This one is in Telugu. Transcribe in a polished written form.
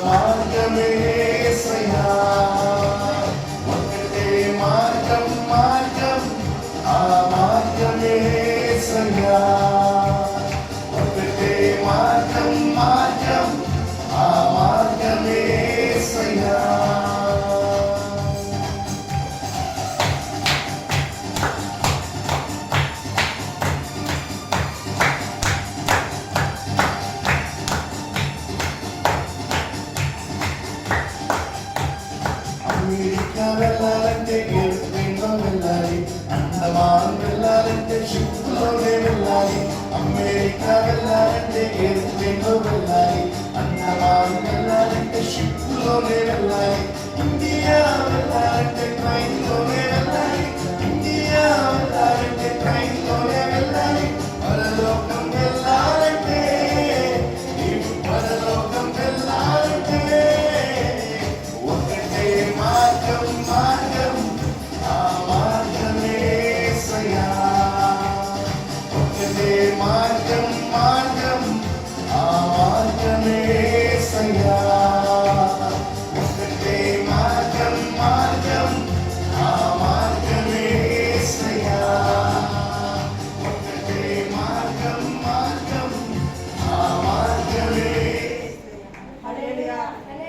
మార్గమే యేసయ్యా, ఒకటే మార్గం మార్గం, ఆ మార్గమే యేసయ్యా, ఒకటే మార్గం మార్గం, ఆ మార్గమే యేసయ్యా. అమెరికా వెళ్ళాలంటే ఏరోప్లేన్లో వెళ్ళాలి, అండమాన్ వెళ్ళాలంటే షిప్లోనే వెళ్ళాలి. అమెరికా వెళ్ళాలంటే ఏరోప్లేన్లో వెళ్ళాలి, అండమాన్ వెళ్ళాలంటే షిప్లోనే వెళ్ళాలి. ఇండియా వెళ్ళాలంటే